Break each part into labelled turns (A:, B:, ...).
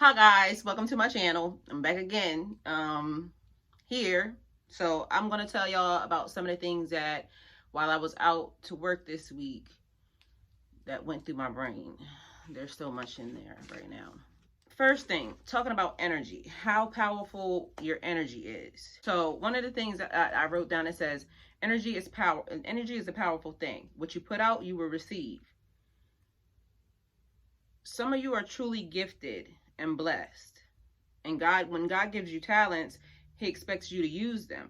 A: Hi guys, welcome to my channel. I'm back again here. So I'm going to tell y'all about some of the things that while I was out to work this week that went through my brain. There's so much in there right now. First thing, talking about energy, how powerful your energy is. So one of the things that I wrote down, it says energy is power, and energy is a powerful thing. What you put out, you will receive. Some of you are truly gifted and blessed. And when God gives you talents, he expects you to use them.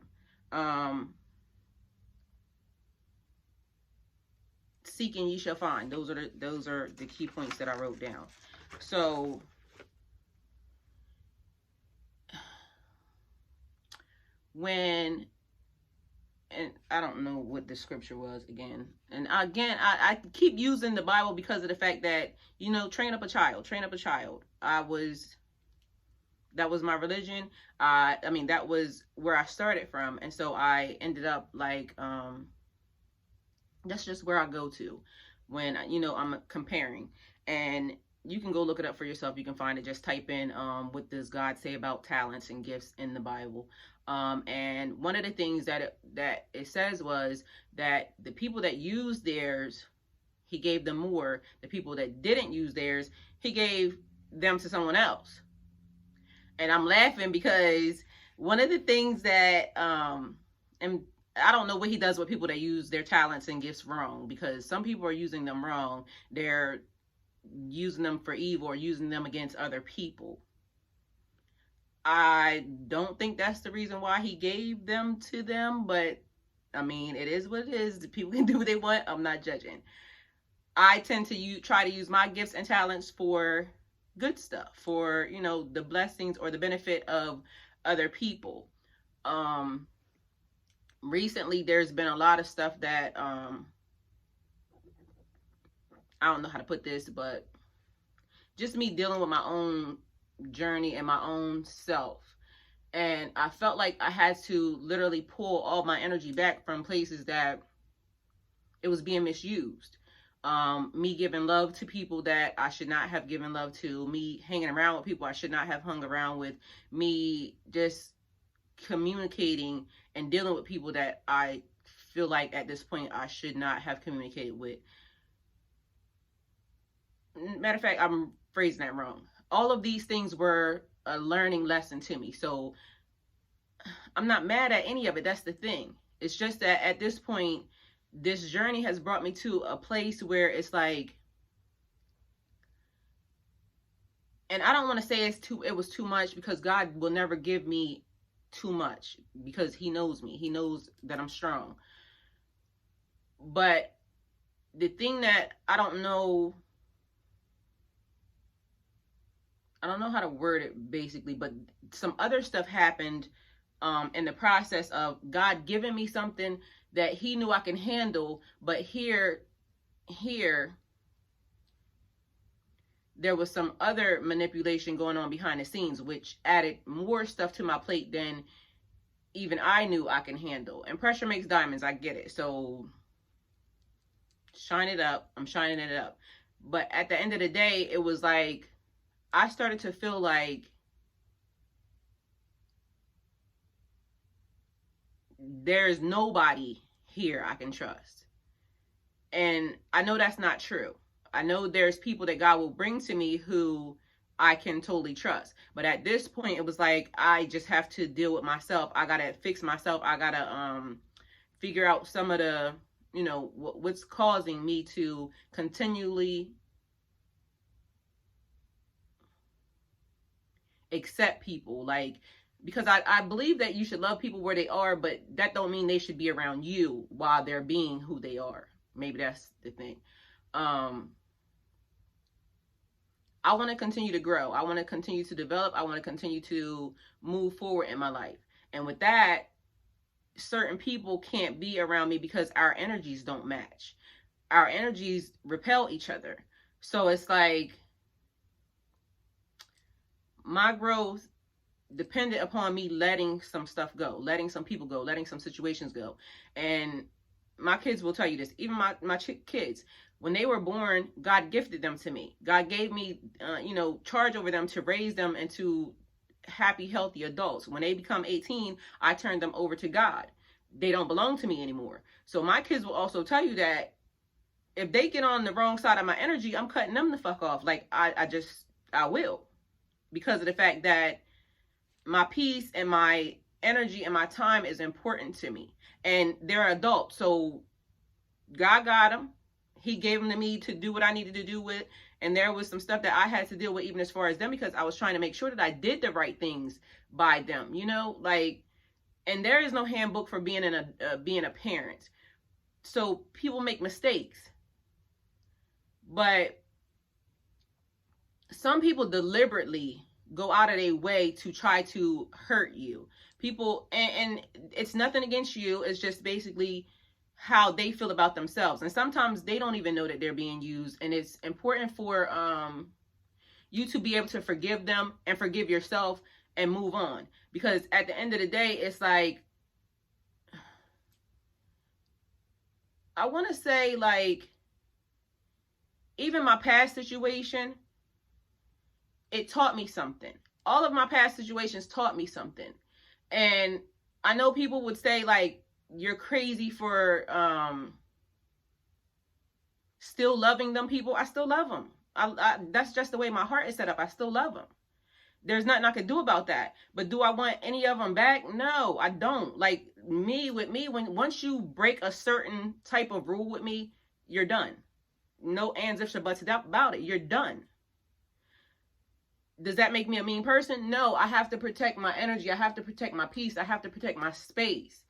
A: Seeking ye shall find. Those are the key points that I wrote down. So and I don't know what the scripture was again. And again, I keep using the Bible because of the fact that, train up a child. That was my religion. That was where I started from. And so I ended up like, that's just where I go to when, I'm comparing. And you can go look it up for yourself. You can find it. Just type in, what does God say about talents and gifts in the Bible. And one of the things that it says was that the people that used theirs, he gave them more. The people that didn't use theirs, he gave them to someone else. And I'm laughing because one of the things that, and I don't know what he does with people that use their talents and gifts wrong, because some people are using them wrong. They're using them for evil or using them against other people. I don't think that's the reason why he gave them to them, but it is what it is. People can do what they want. I'm not judging. I tend to try to use my gifts and talents for good stuff, for the blessings or the benefit of other people. Recently there's been a lot of stuff that I don't know how to put this, but just me dealing with my own journey and my own self. And I felt like I had to literally pull all my energy back from places that it was being misused. Me giving love to people that I should not have given love to, me hanging around with people I should not have hung around with, me just communicating and dealing with people that I feel like at this point I should not have communicated with. Matter of fact, I'm phrasing that wrong. All of these things were a learning lesson to me. So I'm not mad at any of it. That's the thing. It's just that at this point, this journey has brought me to a place where it's like, and I don't want to say it was too much, because God will never give me too much, because he knows me. He knows that I'm strong. But the thing that I don't know how to word it basically, but some other stuff happened in the process of God giving me something that he knew I can handle, but here there was some other manipulation going on behind the scenes, which added more stuff to my plate than even I knew I can handle. And pressure makes diamonds, I get it. So shine it up. I'm shining it up. But at the end of the day, it was like I started to feel like there's nobody here I can trust. And I know that's not true. I know there's people that God will bring to me who I can totally trust. But at this point, it was like I just have to deal with myself. I gotta fix myself. I gotta figure out some of the, what's causing me to continually accept people. Like, because I believe that you should love people where they are, but that don't mean they should be around you while they're being who they are. Maybe that's the thing. I want to continue to grow. I want to continue to develop. I want to continue to move forward in my life. And with that, certain people can't be around me because our energies don't match. Our energies repel each other. So it's like my growth depended upon me letting some stuff go, letting some people go, letting some situations go. And my kids will tell you this. Even my kids, when they were born, God gifted them to me. God gave me, charge over them to raise them into happy, healthy adults. When they become 18, I turn them over to God. They don't belong to me anymore. So my kids will also tell you that if they get on the wrong side of my energy, I'm cutting them the fuck off. Like, I will. Because of the fact that my peace and my energy and my time is important to me. And they're adults, so God got them. He gave them to me to do what I needed to do with. And there was some stuff that I had to deal with, even as far as them, because I was trying to make sure that I did the right things by them, like, and there is no handbook for being a parent. So people make mistakes. But some people deliberately go out of their way to try to hurt you. People, and it's nothing against you. It's just basically how they feel about themselves. And sometimes they don't even know that they're being used. And it's important for you to be able to forgive them and forgive yourself and move on. Because at the end of the day, it's like, I want to say, like, even my past situation, it taught me something. All of my past situations taught me something. And I know people would say, like, you're crazy for still loving them people. I still love them. That's just the way my heart is set up. I still love them. There's nothing I can do about that. But do I want any of them back? No, I don't. Like, once you break a certain type of rule with me, you're done. No ands, ifs, or buts about it. You're done. Does that make me a mean person? No, I have to protect my energy. I have to protect my peace. I have to protect my space.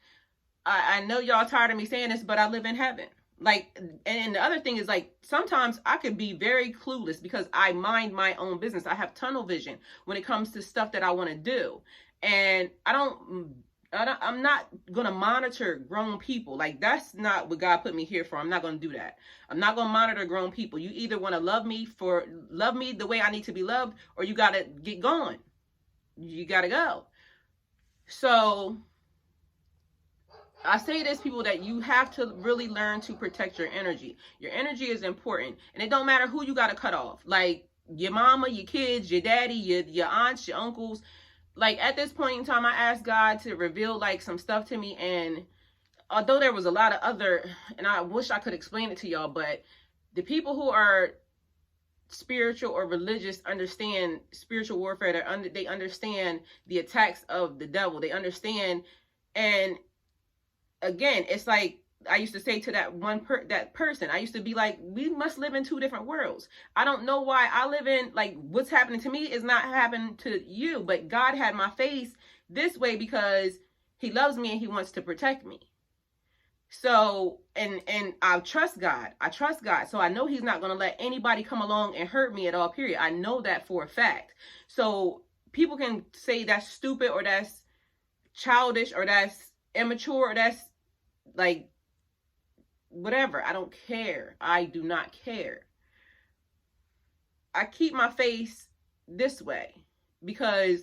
A: I know y'all tired of me saying this, but I live in heaven. Like, and the other thing is, like, sometimes I could be very clueless because I mind my own business. I have tunnel vision when it comes to stuff that I want to do. And I'm not going to monitor grown people. Like, that's not what God put me here for. I'm not going to do that. I'm not going to monitor grown people. You either want to love me the way I need to be loved, or you got to get going. You got to go. So I say this, people, that you have to really learn to protect your energy. Your energy is important. And it don't matter who you got to cut off. Like, your mama, your kids, your daddy, your aunts, your uncles. Like, at this point in time, I asked God to reveal, like, some stuff to me. And although there was a lot of other, and I wish I could explain it to y'all, but the people who are spiritual or religious understand spiritual warfare. They understand the attacks of the devil. They understand. And again, it's like I used to say to that person, I used to be like, we must live in two different worlds. I don't know why I live in, like, what's happening to me is not happening to you, but God had my face this way because he loves me and he wants to protect me. So, and I trust God. So I know he's not going to let anybody come along and hurt me at all, period. I know that for a fact. So people can say that's stupid, or that's childish, or that's immature, or that's, like, whatever. I don't care. I do not care. I keep my face this way because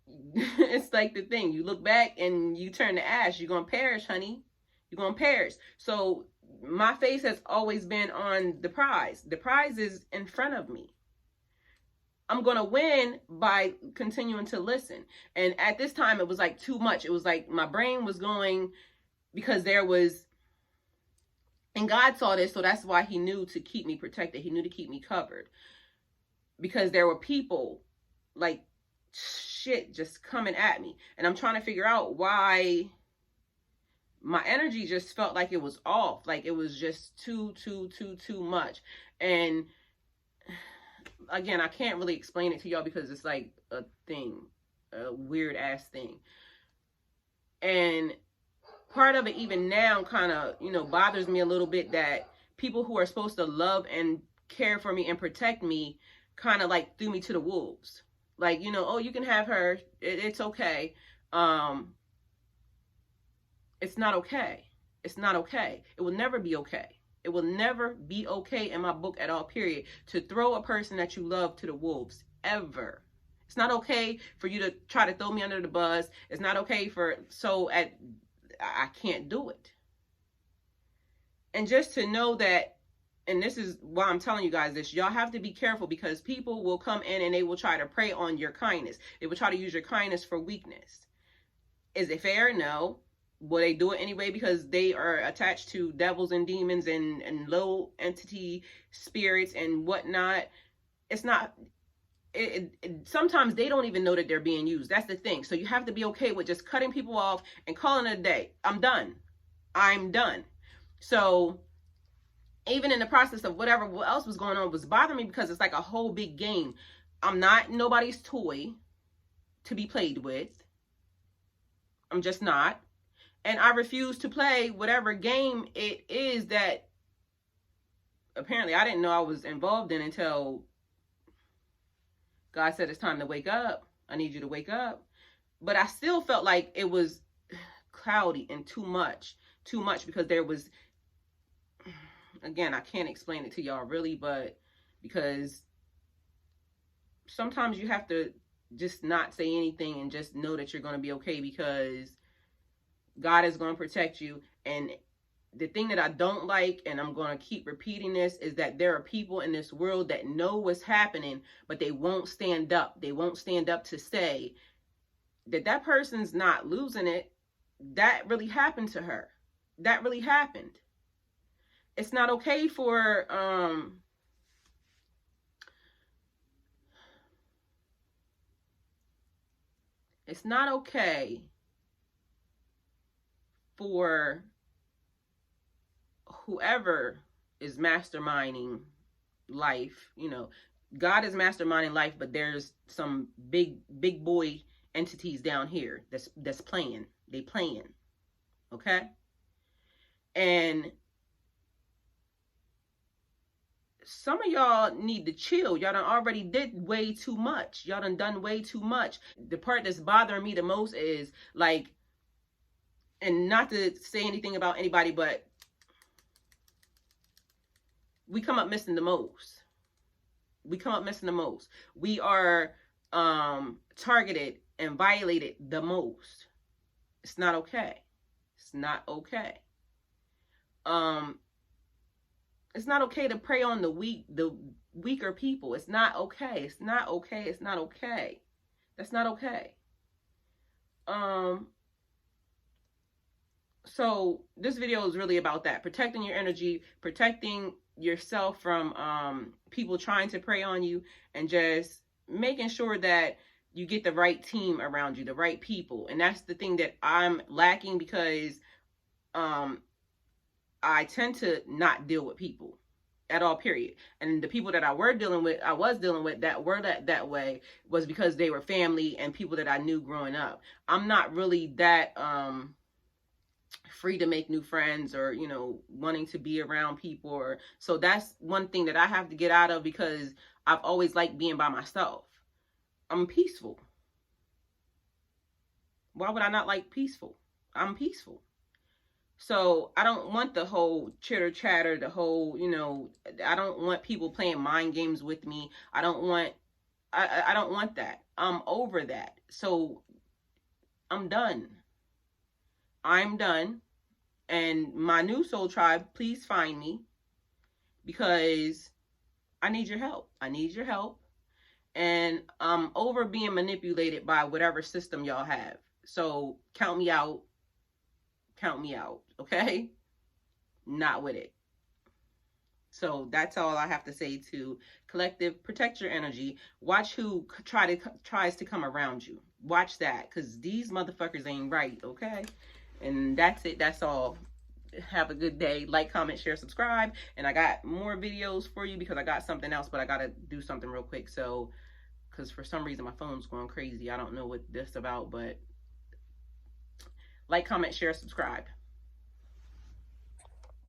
A: it's like the thing. You look back and you turn to ash. You're going to perish, honey. You're going to perish. So my face has always been on the prize. The prize is in front of me. I'm going to win by continuing to listen. And at this time, it was like too much. It was like my brain was going, because there was, and God saw this, so that's why he knew to keep me protected. He knew to keep me covered. Because there were people, like, shit just coming at me. And I'm trying to figure out why my energy just felt like it was off. Like, it was just too much. And again, I can't really explain it to y'all because it's like a thing, a weird ass thing. And part of it even now kind of, bothers me a little bit, that people who are supposed to love and care for me and protect me kind of like threw me to the wolves. Like, oh, you can have her. It's okay. It's not okay. It's not okay. It will never be okay. It will never be okay in my book at all, period, to throw a person that you love to the wolves, ever. It's not okay for you to try to throw me under the bus. It's not okay I can't do it. And just to know that, and this is why I'm telling you guys this, y'all have to be careful, because people will come in and they will try to prey on your kindness. They will try to use your kindness for weakness. Is it fair? No. Will they do it anyway because they are attached to devils and demons and low entity spirits and whatnot? It's not. Sometimes they don't even know that they're being used. That's the thing. So you have to be okay with just cutting people off and calling it a day. I'm done. I'm done. So even in the process of whatever else was going on was bothering me, because it's like a whole big game. I'm not nobody's toy to be played with. I'm just not. And I refuse to play whatever game it is that apparently I didn't know I was involved in until God said it's time to wake up. I need you to wake up. But I still felt like it was cloudy and too much because there was, again, I can't explain it to y'all really, but because sometimes you have to just not say anything and just know that you're going to be okay, because God is going to protect you. And the thing that I don't like, and I'm going to keep repeating this, is that there are people in this world that know what's happening, but they won't stand up. They won't stand up to say that that person's not losing it. That really happened to her. That really happened. It's not okay for, it's not okay for whoever is masterminding life. You know, God is masterminding life, but there's some big boy entities down here that's playing. They playing. Okay? And some of y'all need to chill. Y'all done already did way too much. Y'all done way too much. The part that's bothering me the most is like, and not to say anything about anybody, but we come up missing the most. We come up missing the most. We are targeted and violated the most. It's not okay. It's not okay. It's not okay to prey on the weaker people. It's not okay. It's not okay. It's not okay. That's not okay. So this video is really about that. Protecting your energy, protecting yourself from people trying to prey on you, and just making sure that you get the right team around you, the right people. And that's the thing that I'm lacking, because I tend to not deal with people at all, period. And the people that I was dealing with that were that way was because they were family and people that I knew growing up. I'm not really that free to make new friends, or, you know, wanting to be around people. Or so that's one thing that I have to get out of, because I've always liked being by myself. I'm peaceful. Why would I not like peaceful? I'm peaceful. So I don't want the whole chitter chatter, the whole, you know, I don't want people playing mind games with me. I don't want that. I'm over that. So I'm done. I'm done. And my new soul tribe, please find me, because I need your help. I need your help. And I'm over being manipulated by whatever system y'all have. So count me out. Count me out. Okay? Not with it. So that's all I have to say to collective. Protect your energy. Watch who tries to come around you. Watch that, because these motherfuckers ain't right. Okay? And that's it. That's all. Have a good day. Like, comment, share, subscribe. And I got more videos for you, because I got something else, but I gotta do something real quick. So, because for some reason my phone's going crazy. I don't know what this about, but like, comment, share, subscribe.